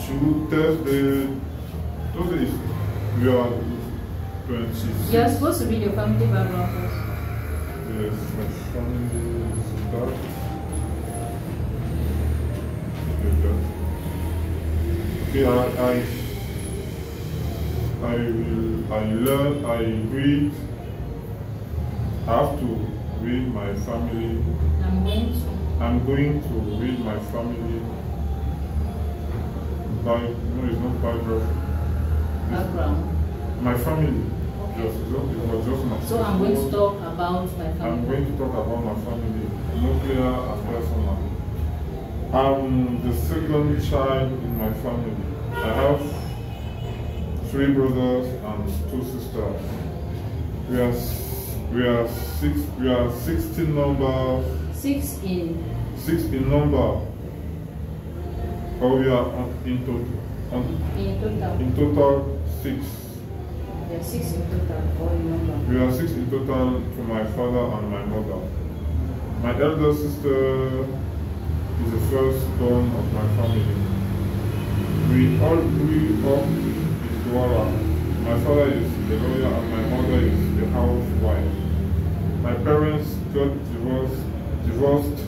should test the today we are 26. You're supposed to be your family background first. Yes, my family is that. Okay, I read. I have to read my family. I'm going to read my family. No, it's not biography. Background. My family. Okay. Just my So I'm going to talk about my family. I'm going to talk about my family, nuclear and personal. I'm the second child in my family. I have 3 brothers and 2 sisters. We are 16 number. 6 in. 6 in number. Or we are in total. In total 6. There are 6 in total, or in number. We are 6 in total to my father and my mother. My elder sister is the firstborn of my family. We all grew up in Douala. My father is a lawyer and my mother is a housewife. My parents got divorced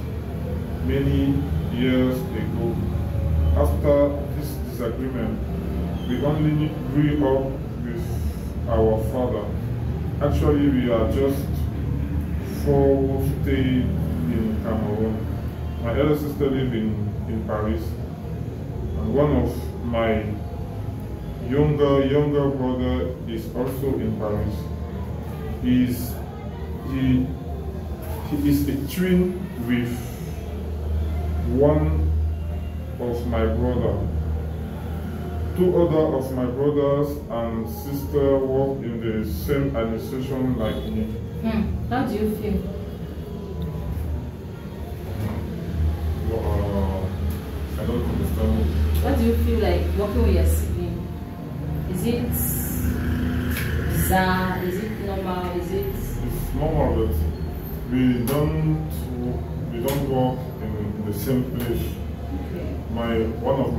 many years ago. After this disagreement, we only grew up with our father. Actually, we are just 4 who stayed in Cameroon. My elder sister lives in Paris, and one of my younger brother is also in Paris. He is a twin with one of my brother. 2 other of my brothers and sister work in the same administration like me. How do you feel? I don't understand. What do you feel like working with your sibling? Is it bizarre? Is it normal? Is it? It's normal, but we don't work in the same place. Okay. One of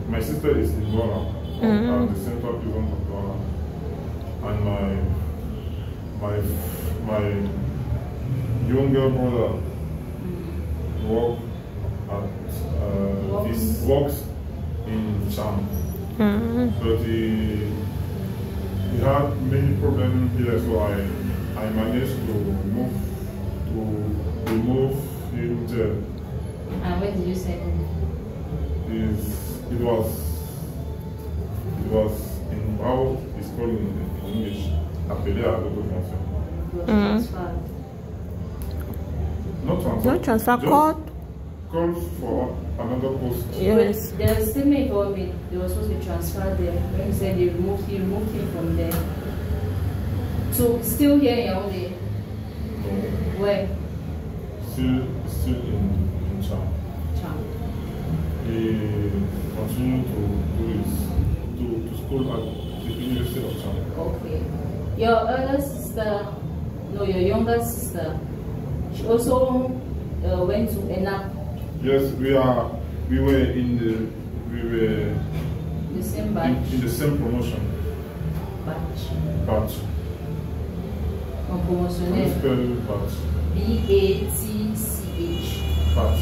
my sister is in Ghana, at the central prison of Ghana, and my younger brother works in Cham, but he had many problems here, so I managed to remove him there. And where did you send him? It was in how it's called in English, appelé à l'autofonction. Not transfer call. Call for another post. Yes. There was still made for me. They were supposed to be transferred there. When he said he removed him from there. So still here in Yaoundé? No. Where? Still in Cham. He continued to school at the University of Cham. Okay. Your elder sister, no, your younger sister, she also went to ENAP. Yes, we were in the same batch. In the same promotion. Batch. Promotionnel. Spell batch. BATCH. Batch.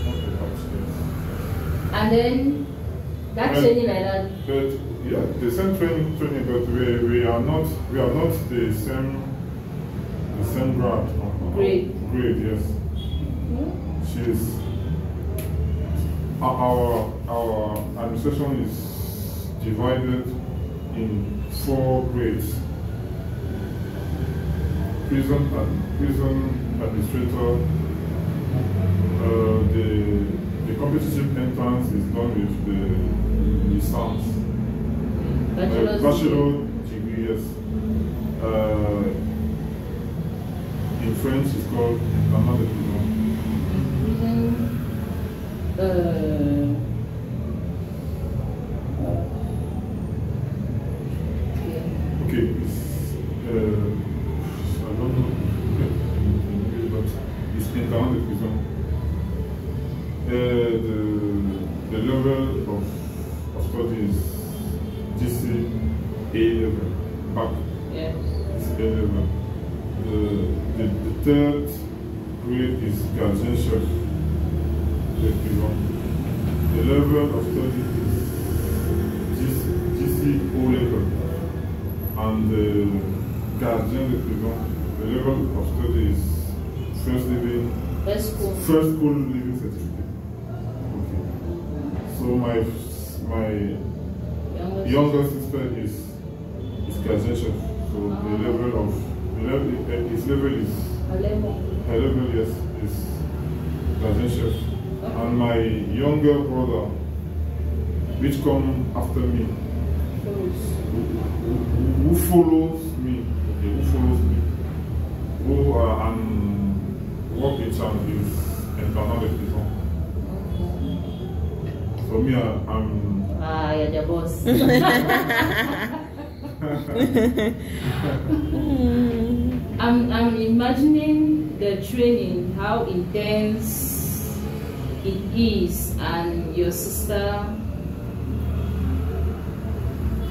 Okay, batch. Yes. And then that training like that. But yeah, the same training, but we are not the same grade. Grade, yes. She's our administration is divided in 4 grades. Prison administrator. The competitive entrance is done with the license. Bachelor degree, yes. In French, it's called Internat de Prison. Okay, I don't know, but it's Internat de Prison. The level of study is GC A-level. Back. Yes. It's A-level. The third grade is gardien chef. The level of study is GC O-level. And the gardien de prison, the level of study is first school living certificate. Okay. So my younger sister is gardien chef. So the level of his level is her level, yes, is gardien chef. And my younger brother, which come after me, who follows me, who and work in town is internal prison. So me, I'm. You're the boss. I'm imagining the training, how intense it is, and your sister.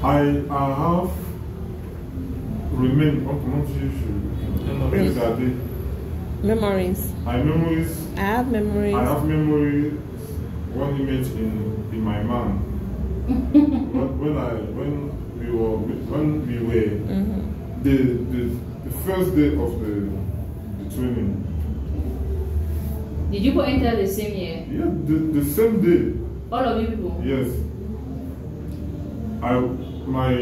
I have remained memories. I have memories. I have memories. One image in my mind. when we were the first day of the training. Did you go enter the same year? Yeah, the same day. All of you people? Yes. My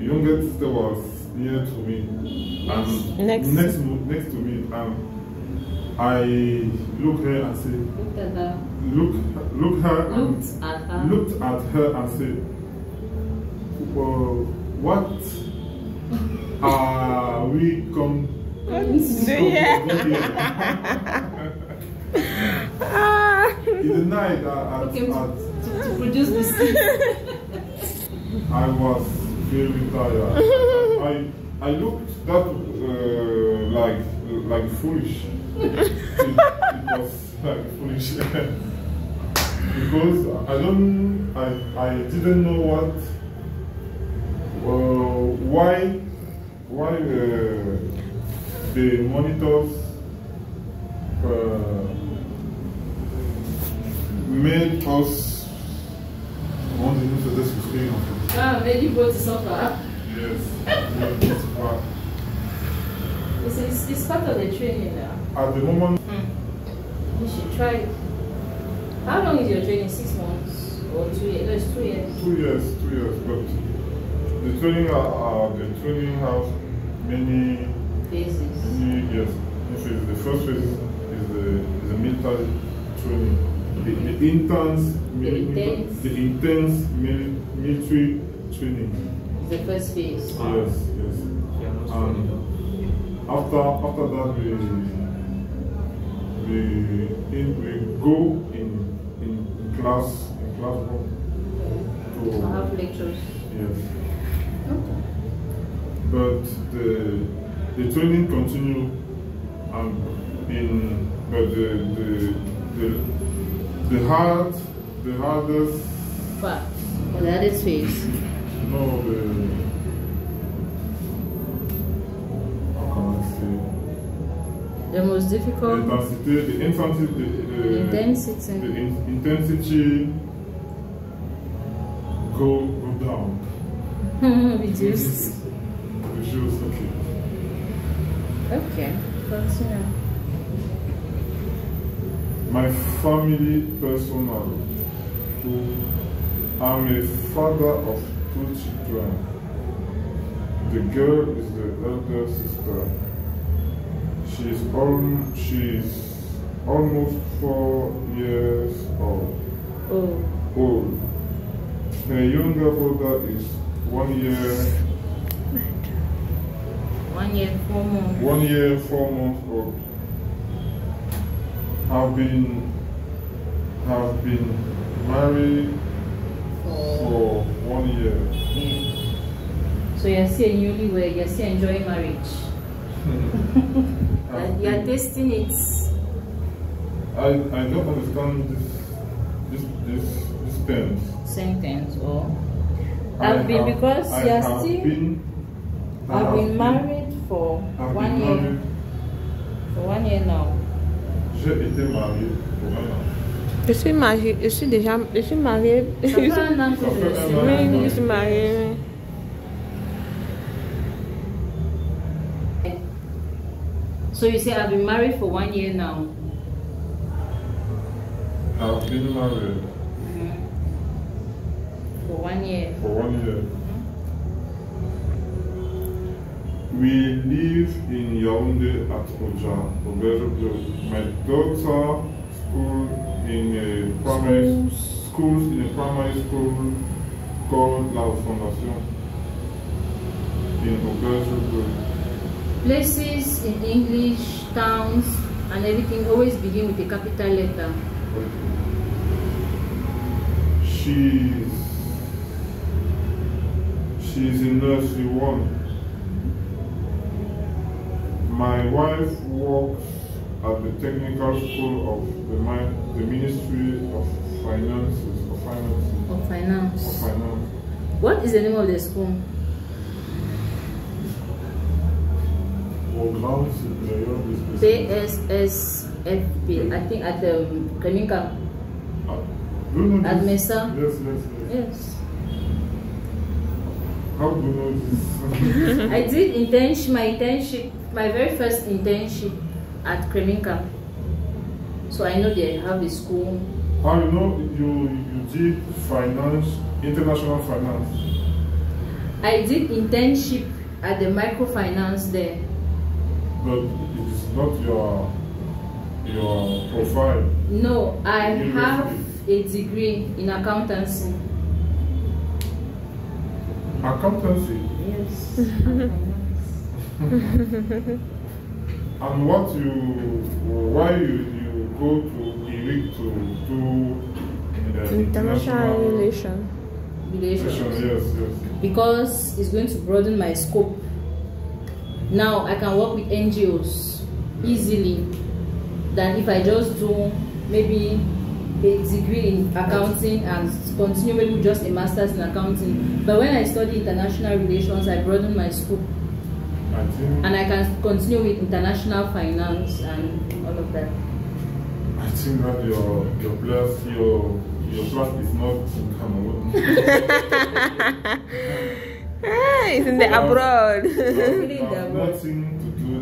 younger sister was near to me, and next to me, and I looked her and said, looked at her and said, well, what are we come here? In the night, to produce this thing. I was very tired. I looked that like foolish. It was like foolish because I didn't know why the monitors made us want to use this screen. Made you go to suffer. Yes. It's part of the training now. At the moment, you should try it. How long is your training? 6 months or 2 years? No, it's 2 years. 2 years, but the training has many phases. Yes. The first phase is the military training. The intense military training. The first phase. Yes. And after that we go in classroom to have lectures. Yes. Okay. But the training continue, and the hardest part, the hardest phase. No, how can I say? The most difficult. The intensity go down. Reduced. Okay. Okay, continue. My family personal. I'm a father of 2 children. The girl is the elder sister. She's almost 4 years old. Her younger brother is 1 year. 1 year, 4 months. 1 year, 4 months old. Have been married for 1 year. Yeah. So you're still newlywed, you're still enjoying marriage. You're tasting it. I don't understand this sentence. Sentence or I've been because I you are have still. been- I I've have been married for I've 1 been year. married. For 1 year now. J'ai été marié pour 1 an. Je suis mariée. Je suis mariée. Ça fait un an que Ça fait je un suis an. mariée. Oui, je suis mariée. So you say I've been married for 1 year now. I've been married For 1 year. for 1 year. We live in Yaoundé at Oja, Obejo. My daughter schools in a primary school called La Fondation in Obejo. Places in English, towns, and everything always begin with a capital letter. She's in nursery 1. My wife works at the technical school of the Ministry of Finances. Of finance. Of finance. What is the name of the school? Programme supérieur de PSSFP. I think at Kreminka. Do you know At this? Mesa. Yes. Yes. How do you know this? I did my very first internship at Kreminka. So I know they have a school. How you know you did finance, international finance? I did internship at the microfinance there. But it is not your profile. No, I University. have a degree in accountancy. Accountancy. Yes. And why you go to IRIC to do International relation. Relations. Yes. Because it's going to broaden my scope. Now I can work with NGOs easily than if I just do maybe a degree in accounting and continue maybe with just a master's in accounting. But when I study international relations, I broaden my scope. I think. And I can continue with international finance and all of that. I think that your class is not in Cameroon. It's in the abroad. It has nothing to do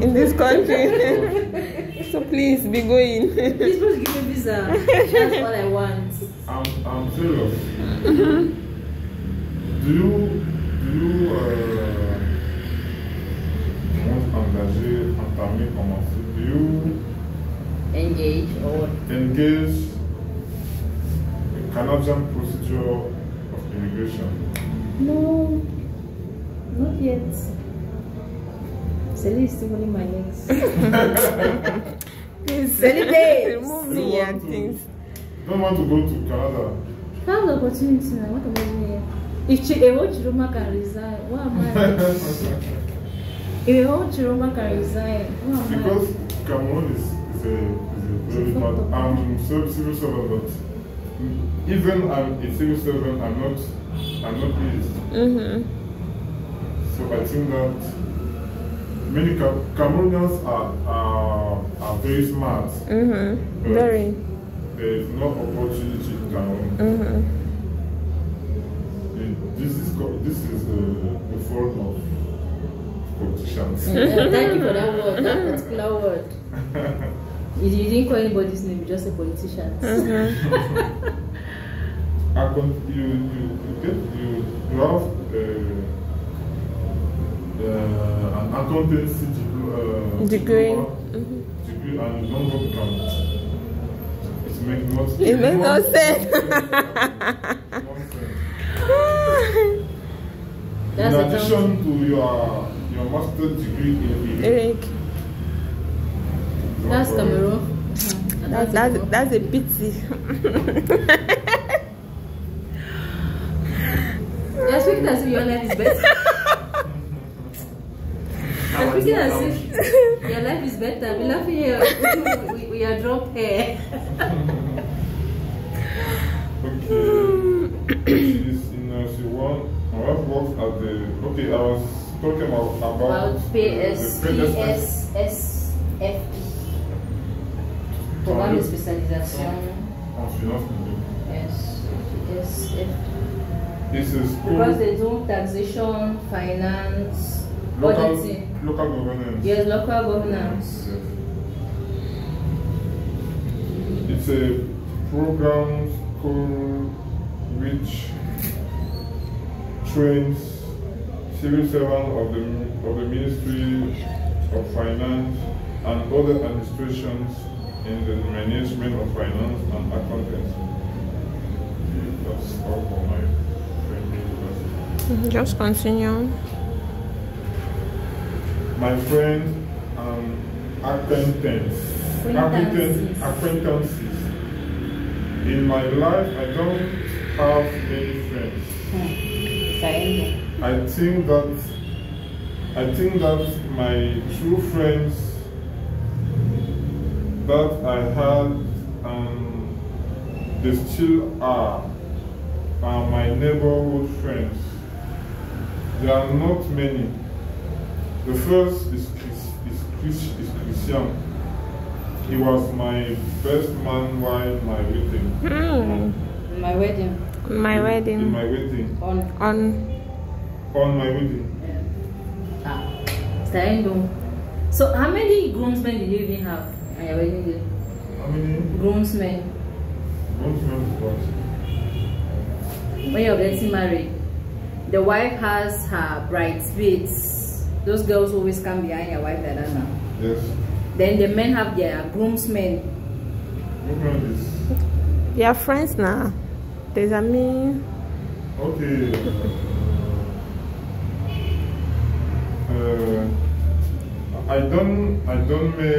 in this country. In this country. So please be going. You're supposed to give me visa. That's all I want. I'm serious. Do you entamer, commencer? Do you Engage or engage the Canadian procedure of immigration? no, not yet. Sally is still holding my legs. Please Celebrate. remove You me want and to- things. Don't want to go to Canada. If I have the opportunity now, what am I doing here? If Chiroma can resign, what am I? If Chiroma can resign, what am I? Because Cameroon is a very bad. I'm civil servant, but even I'm a civil servant, I'm not pleased. So I think that many Cameroonians are very smart. but Very. there is no opportunity in Cameroon. This is the fault of politicians. Thank you for that word, that particular word. You didn't call anybody's name, you just said politicians. You have an accountancy Degree. degree and you don't go to Canada. It makes no sense. It makes no sense. That's In the addition to your master's degree in Eric, That's Cameroon. that's a pity. You're speaking as if your life is better. You're speaking as if your life is better. We laughing here. We are drop hair. Okay. works at the. Okay, I was talking about PSFP. Programme de spécialisation. En finance publique. Yes, PSFP. It's a school. Because they do taxation, finance, auditing. Local governance. Yes, local governance. Yes. It's a program school which trains civil servants of the Ministry of Finance and other administrations in the management of finance and accountancy. That's all for my friend. Just continue. My friend acquaintances. In my life, I don't have many friends. I think that my true friends that I had, they still are my neighborhood friends. There are not many. The first is Christian. He was my best man while my wedding. My wedding. My wedding. In my wedding. On my wedding. So how many groomsmen did you even have on your wedding day? How many? Groomsmen. Groomsmen what? When you're getting married, the wife has her bridesmaids. Those girls always come behind your wife like that now. Yes. Then the men have their groomsmen. Groomsmen is. they are friends now. There's a me. Okay. I don't make a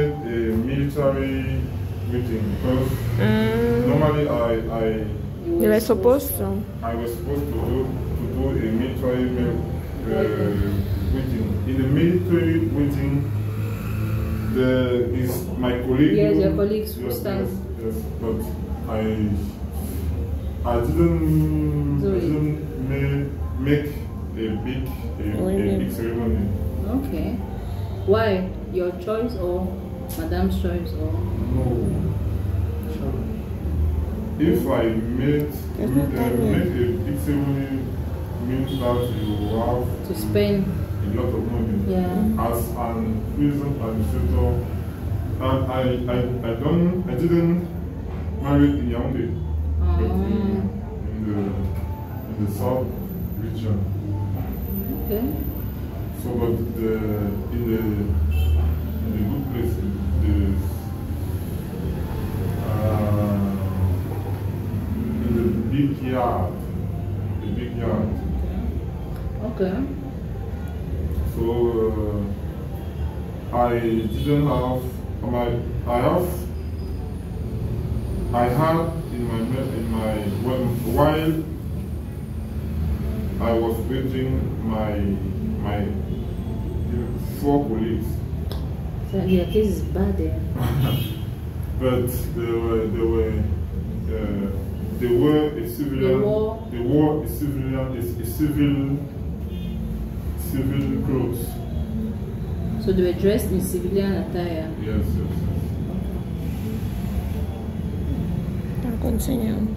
military meeting because normally You were supposed to. I was supposed to do a military meeting. In the military meeting, there is my colleague. Yes, your colleagues who yes, stand. yes, but I didn't make a big ceremony. Okay. Why? Your choice or Madame's choice or? No. If I make a big ceremony, means that you have To spend a lot of money. Yeah. As an prison administrator, and I didn't marry in Yaoundé, but in the south region. Okay. So, but in the good place, in the big yard, Okay. So I didn't have I had while I was waiting my 4 colleagues. So your case is bad there. But they were a civilian. They wore a civil clothes. So they were dressed in civilian attire. Yes. I'll continue.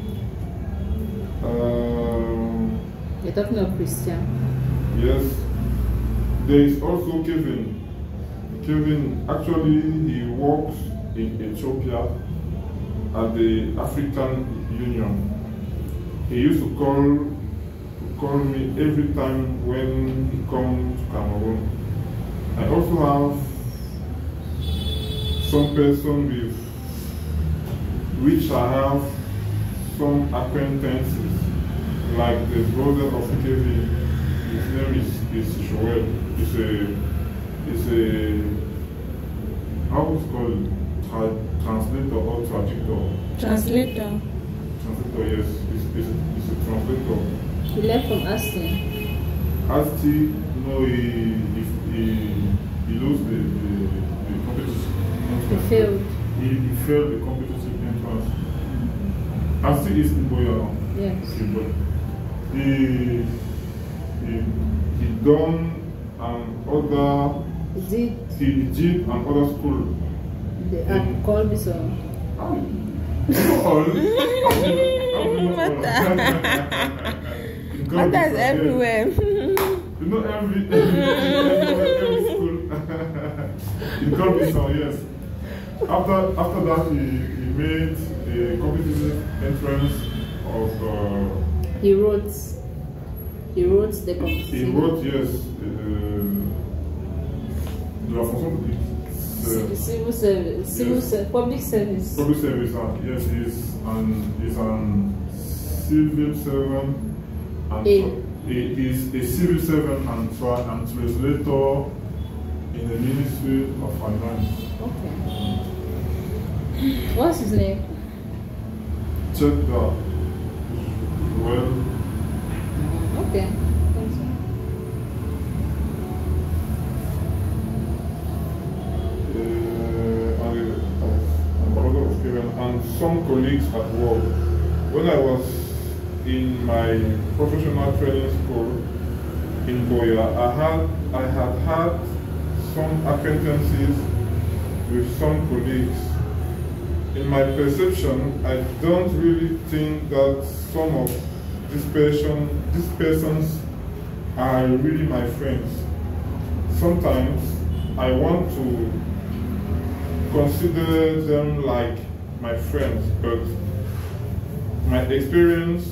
You're talking of Christian. Yes. There is also Kevin. Kevin, actually, he works in Ethiopia at the African Union. He used to call me every time when he comes to Cameroon. I also have some person with which I have some acquaintances, like the brother of Kevin. His name is Joel. He's a how is it called? Translator or traductor? Translator. Translator, yes. He's a translator. He left from Aston. Asti, no, he lost the competition. He failed. He failed the competitive entrance. Asti is in Boyana. Yes. But he done other Did he did an other school. the call me so? All. Mother is everywhere. You know every school. In Corbison, yes. After that, he made a competitive entrance of. He wrote the competition. He wrote, yes. Civil service, public service. Public service, yes, he's an civil servant, and he is a civil servant and translator in the Ministry of Finance. Okay. What's his name? Check that. Well. Okay. Thank you. And some colleagues at work. When I was in my professional training school in Boya, I had had some acquaintances with some colleagues. In my perception, I don't really think that some of these persons are really my friends. Sometimes I want to consider them like my friends, but my experience,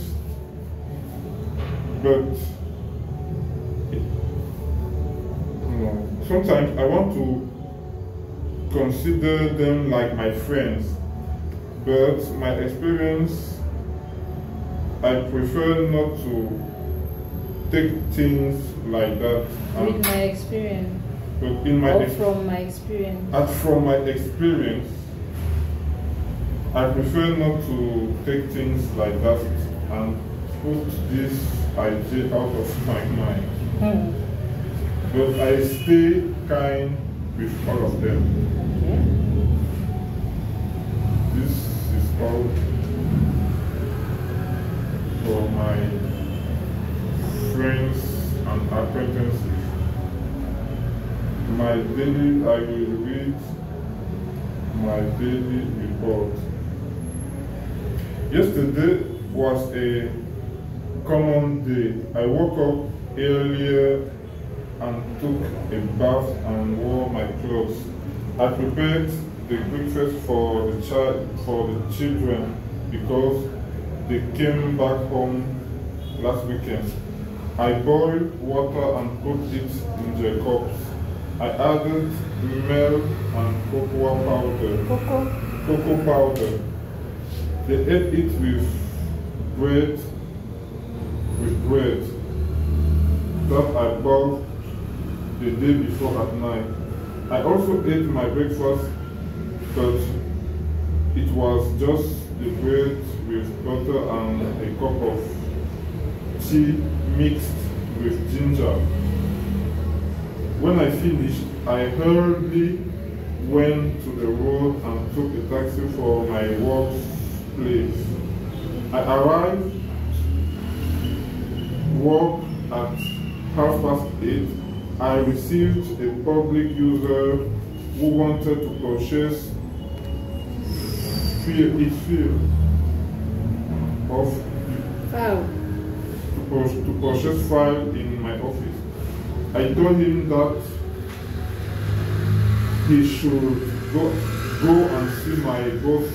sometimes I want to consider them like my friends, but my experience, I prefer not to take things like that. With my experience. But in my from my experience. From my experience, I prefer not to take things like that and put this idea out of my mind. But I stay kind with all of them. Okay. This is all for my friends and acquaintances. I will read my daily report. Yesterday was a common day. I woke up earlier and took a bath and wore my clothes. I prepared the breakfast for the children because they came back home last weekend. I boiled water and put it in their cups. I added milk and cocoa powder. They ate it with bread that I bought the day before at night. I also ate my breakfast, but it was just the bread with butter and a cup of tea mixed with ginger. When I finished, I hurriedly went to the road and took a taxi for my workplace. I arrived work at 8:30. I received a public user who wanted to purchase to purchase file in my office. I told him that he should go and see my boss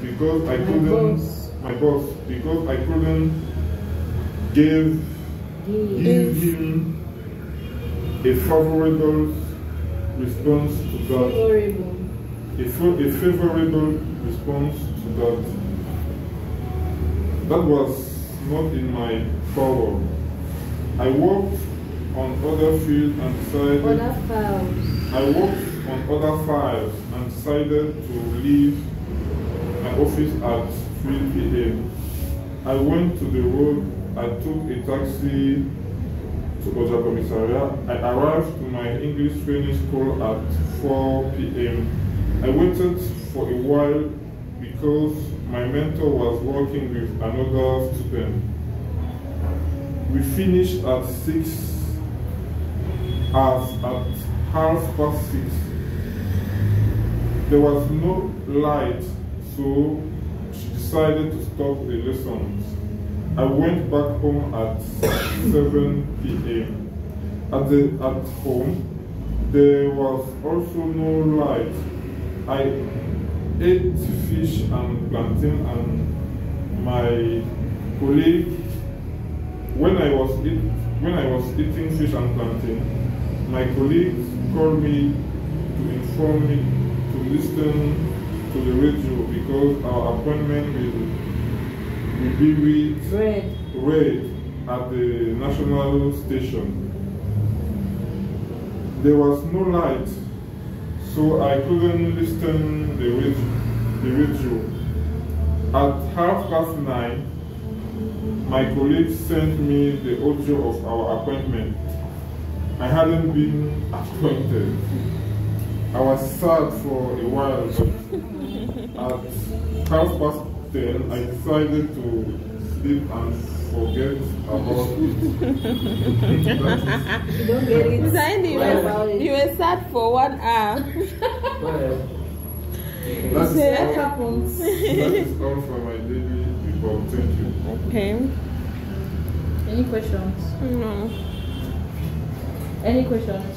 because I couldn't give him a favorable response to that. A favorable response to that. That was not in my power. I worked on other fields and decided. I worked on other files and decided to leave my office at 3 p.m. I went to the road. I took a taxi to Oja Commissariat. I arrived to my English training school at 4 p.m. I waited for a while because my mentor was working with another student. We finished at 6 hours at 6:30. There was no light, so she decided to stop the lessons. I went back home at 7 p.m. At home, there was also no light. I ate fish and plantain, and my colleague, when I was eating fish and plantain, my colleagues called me to inform me to listen to the radio because our appointment will be read at the national station. There was no light, so I couldn't listen the radio. At 9:30, my colleague sent me the audio of our appointment. I hadn't been appointed. I was sad for a while, but at 10:30, I decided to sleep and forget about it. You don't get it. You were sad for 1 hour. That What happens? is all for my daily report. Thank you. Okay. Any questions? No. Any questions?